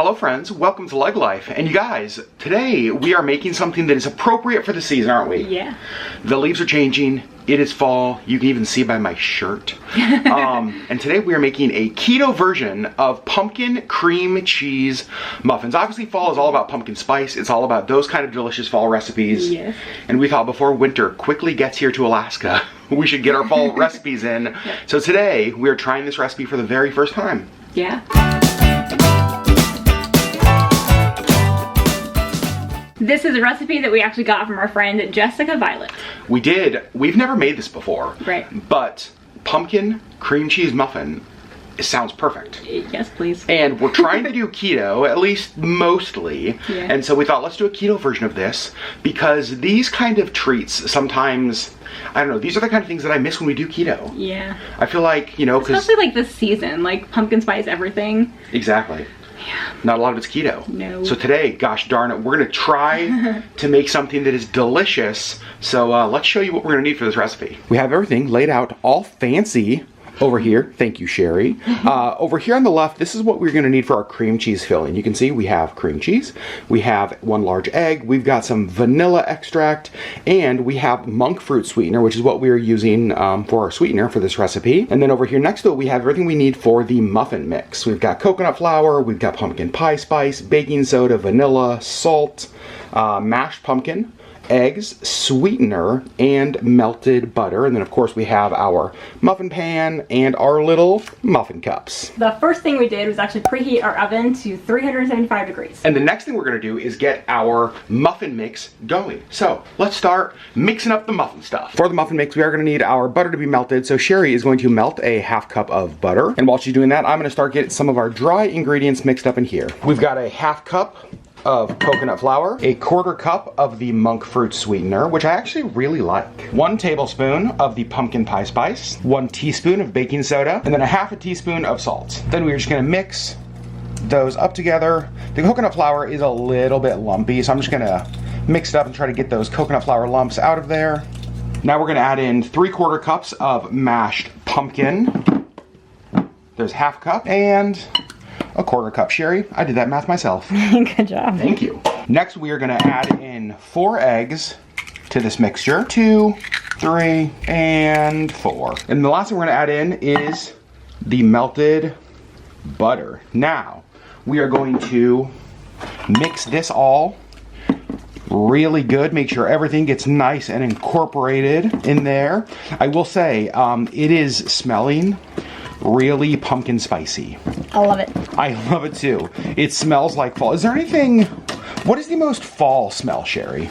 Hello friends, welcome to Legg Life. And you guys, today we are making something that is appropriate for the season, aren't we? Yeah. The leaves are changing, it is fall, you can even see by my shirt. And today we are making a keto version of pumpkin cream cheese muffins. Obviously fall is all about pumpkin spice, it's all about those kind of delicious fall recipes. Yes. And we thought before winter quickly gets here to Alaska, we should get our fall recipes in. Yep. So today we are trying this recipe for the very first time. Yeah. This is a recipe that we actually got from our friend Jessica Violett. We did. We've never made this before. Right. But pumpkin cream cheese muffin, it sounds perfect. Yes, please. And we're trying to do keto, at least mostly. Yeah. And so we thought, let's do a keto version of this because these kind of treats sometimes, I don't know, these are the kind of things that I miss when we do keto. Yeah. I feel like, you know, because especially like this season, like pumpkin spice everything. Exactly. Yeah. Not a lot of it's keto. No. So today, gosh darn it, we're gonna try to make something that is delicious. So let's show you what we're gonna need for this recipe. We have everything laid out all fancy over here. Thank you, Sherri. Over here on the left, this is what we're gonna need for our cream cheese filling. You can see we have cream cheese, we have one large egg, we've got some vanilla extract, and we have monk fruit sweetener, which is what we're using for our sweetener for this recipe. And then over here next to it, we have everything we need for the muffin mix. We've got coconut flour, we've got pumpkin pie spice, baking soda, vanilla, salt, mashed pumpkin, eggs, sweetener, and melted butter. And then of course we have our muffin pan and our little muffin cups. The first thing we did was actually preheat our oven to 375 degrees. And the next thing we're gonna do is get our muffin mix going. So let's start mixing up the muffin stuff. For the muffin mix, we are gonna need our butter to be melted. So Sherri is going to melt a ½ cup of butter. And while she's doing that, I'm gonna start getting some of our dry ingredients mixed up in here. We've got a ½ cup of coconut flour, a ¼ cup of the monk fruit sweetener, which I actually really like, 1 tablespoon of the pumpkin pie spice, 1 teaspoon of baking soda, and then a ½ teaspoon of salt. Then we're just gonna mix those up together. The coconut flour is a little bit lumpy, so I'm just gonna mix it up and try to get those coconut flour lumps out of there. Now we're gonna add in 3/4 cups of mashed pumpkin. There's ½ cup and a ¼ cup. Sherri, I did that math myself. Good job. Thank you. Next, we are gonna add in 4 eggs to this mixture. 2, 3, and 4. And the last thing we're gonna add in is the melted butter. Now, we are going to mix this all really good. Make sure everything gets nice and incorporated in there. I will say, it is smelling really pumpkin spicy. I love it. I love it too. It smells like fall. Is there anything, what is the most fall smell, Sherri?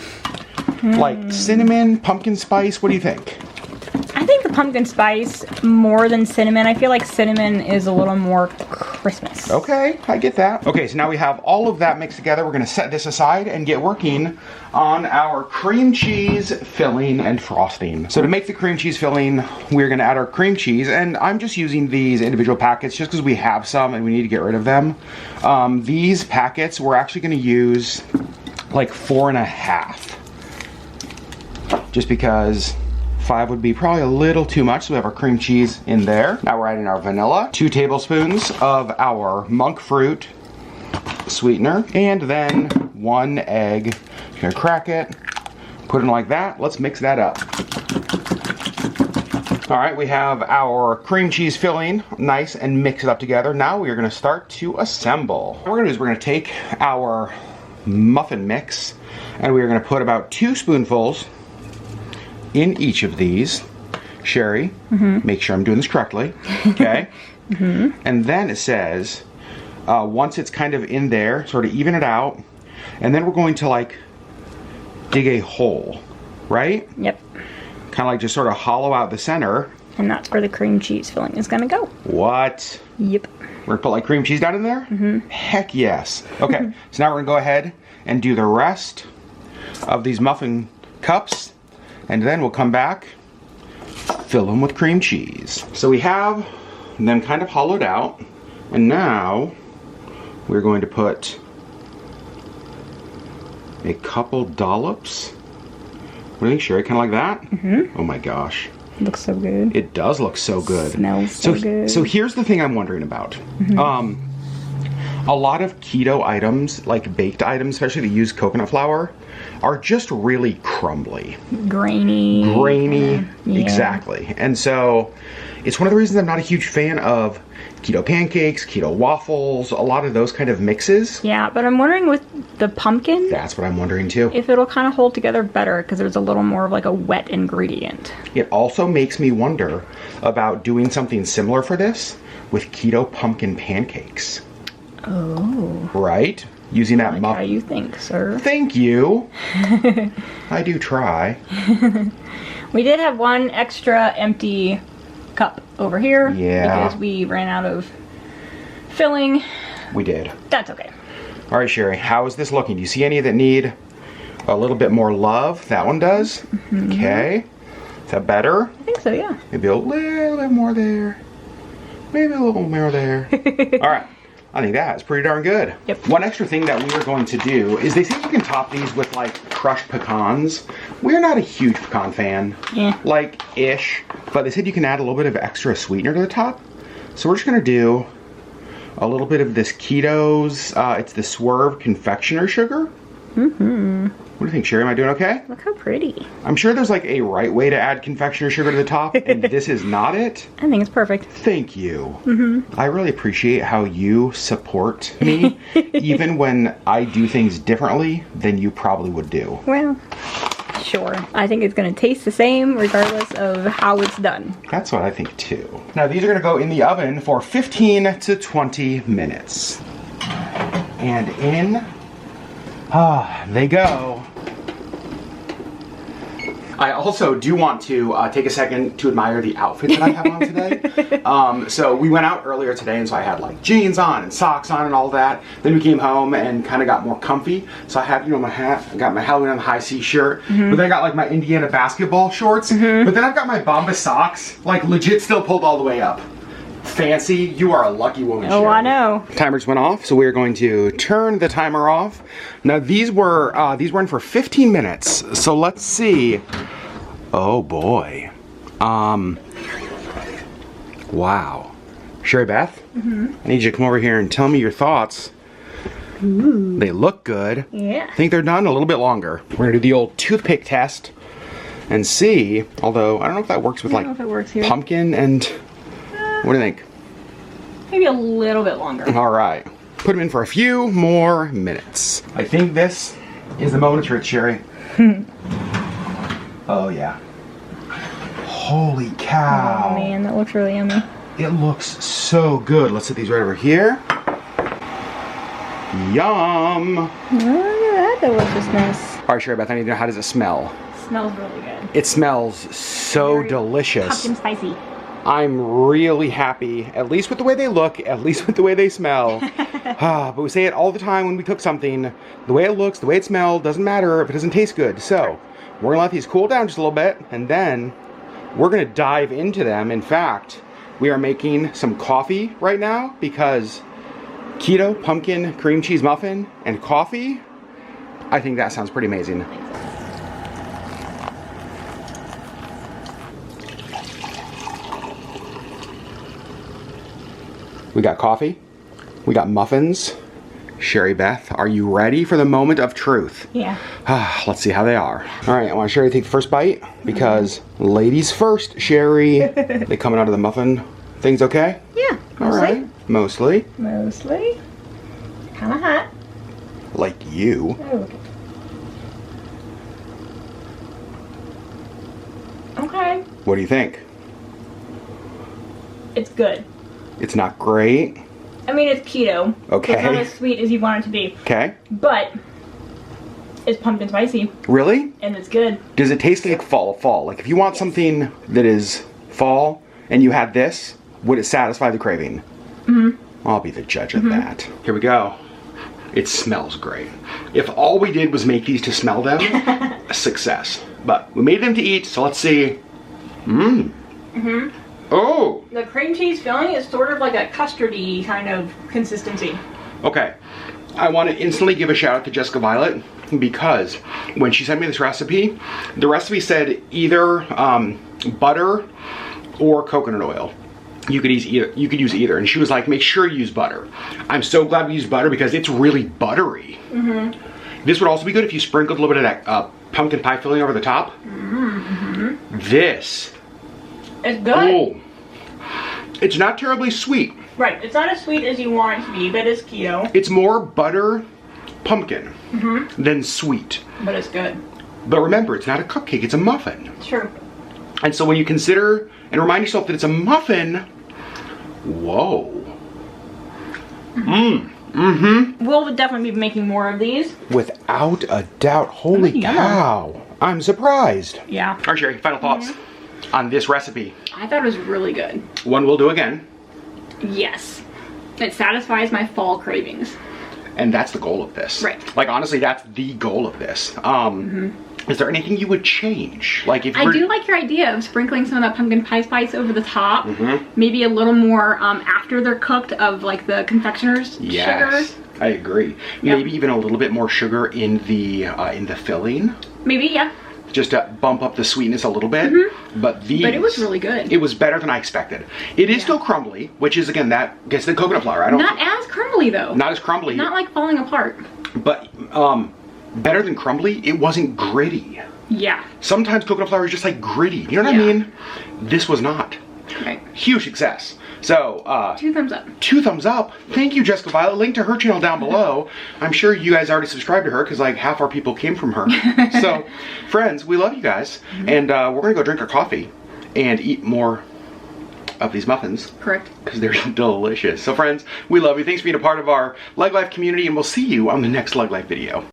Like cinnamon, pumpkin spice, what do you think? I think the pumpkin spice more than cinnamon. I feel like cinnamon is a little more Christmas. Okay, I get that. Okay, so now we have all of that mixed together. We're gonna set this aside and get working on our cream cheese filling and frosting. So to make the cream cheese filling, we're gonna add our cream cheese, and I'm just using these individual packets just because we have some and we need to get rid of them. These packets, we're actually gonna use like 4½, just because 5 would be probably a little too much, so we have our cream cheese in there. Now we're adding our vanilla, 2 tablespoons of our monk fruit sweetener, and then 1 egg. Just gonna crack it, put it in like that. Let's mix that up. All right, we have our cream cheese filling nice and mix it up together. Now we are gonna start to assemble. What we're gonna do is we're gonna take our muffin mix, and we are gonna put about 2 spoonfuls in each of these. Sherri, make sure I'm doing this correctly, okay? And then it says, once it's kind of in there, sort of even it out, and then we're going to like dig a hole, right? Yep. Kind of like just sort of hollow out the center. And that's where the cream cheese filling is gonna go. What? Yep. We're gonna put like cream cheese down in there? Heck yes. Okay, so now we're gonna go ahead and do the rest of these muffin cups, and then we'll come back, fill them with cream cheese. So we have them kind of hollowed out, and now we're going to put a couple dollops. What do you think, Sherri? Kind of like that? Oh my gosh. Looks so good. It does look so good. Smells so good. So here's the thing I'm wondering about. A lot of keto items, like baked items, especially that use coconut flour, are just really crumbly. Grainy. Yeah. Exactly. And so it's one of the reasons I'm not a huge fan of keto pancakes, keto waffles, a lot of those kind of mixes. Yeah, but I'm wondering with the pumpkin, That's what I'm wondering too. if it'll kind of hold together better because there's a little more of like a wet ingredient. It also makes me wonder about doing something similar for this with keto pumpkin pancakes. Oh. Right? Using that How muffin. you think, sir? Thank you. I do try. We did have one extra empty cup over here. Yeah. Because we ran out of filling. We did. That's okay. All right, Sherri, how is this looking? Do you see any that need a little bit more love? That one does. Okay. Is that better? I think so, yeah. Maybe a little bit more there. Maybe a little more there. All right. I think that's pretty darn good. Yep. One extra thing that we are going to do is they say you can top these with like crushed pecans. We're not a huge pecan fan. Yeah. Like ish. But they said you can add a little bit of extra sweetener to the top. So we're just going to do a little bit of this Keto's, it's the Swerve confectioner sugar. What do you think, Sherri? Am I doing okay? Look how pretty. I'm sure there's like a right way to add confectioner sugar to the top, and this is not it. I think it's perfect. Thank you. I really appreciate how you support me, even when I do things differently than you probably would do. Well, sure. I think it's going to taste the same regardless of how it's done. That's what I think too. Now these are going to go in the oven for 15 to 20 minutes. And in they go. I also do want to take a second to admire the outfit that I have on today. So we went out earlier today, and so I had like jeans on and socks on and all that. Then we came home and kind of got more comfy. So I had, you know, my hat. I got my Halloween on the High C shirt. But then I got like my Indiana basketball shorts. But then I've got my Bombas socks, like legit still pulled all the way up. Fancy, you are a lucky woman. Oh, Sherri. I know. Timers went off, so we are going to turn the timer off. Now these were in for 15 minutes. So let's see. Oh boy. Wow. Sherri Beth, I need you to come over here and tell me your thoughts. Ooh. They look good. Yeah. I think they're done a little bit longer. We're gonna do the old toothpick test and see. Although I don't know if that works with I like don't know if it works here. pumpkin and. What do you think? Maybe a little bit longer. All right. Put them in for a few more minutes. I think this is the moment of truth, Sherri. Oh, yeah. Holy cow. Oh man, that looks really yummy. It looks so good. Let's set these right over here. Yum. Look at that deliciousness. All right, Sherri Beth, I need to know, how does it smell? Smells really good. It smells so Very delicious. Pumpkin spicy. I'm really happy, at least with the way they look, at least with the way they smell. But we say it all the time when we cook something. The way it looks, the way it smells, doesn't matter if it doesn't taste good. So we're gonna let these cool down just a little bit, and then we're gonna dive into them. In fact, we are making some coffee right now because keto pumpkin cream cheese muffin and coffee, I think that sounds pretty amazing. We got coffee, we got muffins. Sherri Beth, are you ready for the moment of truth? Yeah. Let's see how they are. All right, I want Sherri to take the first bite because ladies first, Sherri. They coming out of the muffin things okay? Yeah. All right, mostly. Mostly. Kind of hot. Like you. Oh. Okay. What do you think? It's good. It's not great. I mean, it's keto. Okay. It's not as sweet as you want it to be. Okay. But it's pumpkin spicy. Really? And it's good. Does it taste like fall? Like if you want something that is fall and you had this, would it satisfy the craving? I'll be the judge of that. Here we go. It smells great. If all we did was make these to smell them, a success. But we made them to eat, so let's see. Oh! The cream cheese filling is sort of like a custardy kind of consistency. Okay. I want to instantly give a shout out to Jessica Violett because when she sent me this recipe, the recipe said either butter or coconut oil. You could use either. And she was like, make sure you use butter. I'm so glad we used butter because it's really buttery. This would also be good if you sprinkled a little bit of that pumpkin pie filling over the top. This. It's good. Oh, it's not terribly sweet. Right, it's not as sweet as you want it to be, but it's keto. It's more butter pumpkin than sweet. But it's good. But remember, it's not a cupcake, it's a muffin. It's true. And so when you consider and remind yourself that it's a muffin, whoa. We'll definitely be making more of these. Without a doubt, holy cow. I'm surprised. Yeah. All right, Sherri, final thoughts on this recipe. I thought it was really good. One we'll do again. Yes. It satisfies my fall cravings. And that's the goal of this. Right. Like, honestly, that's the goal of this. Is there anything you would change? Like, if I do like your idea of sprinkling some of that pumpkin pie spice over the top. Maybe a little more after they're cooked of like the confectioner's sugar. I agree. Maybe even a little bit more sugar in the filling. Maybe, yeah. Just to bump up the sweetness a little bit. But it was really good. It was better than I expected. It is still crumbly, which is, again, that gets the coconut flour. Not as crumbly though. Not as crumbly. Not like falling apart. But better than crumbly, it wasn't gritty. Yeah. Sometimes coconut flour is just like gritty. You know what I mean? This was not. Right. Huge success. So, 2 thumbs up. 2 thumbs up. Thank you, Jessica Violett. Link to her channel down below. I'm sure you guys already subscribed to her because like half our people came from her. So, friends, we love you guys. And we're going to go drink our coffee and eat more of these muffins. Correct. Because they're delicious. So, friends, we love you. Thanks for being a part of our Legg Life community, and we'll see you on the next Legg Life video.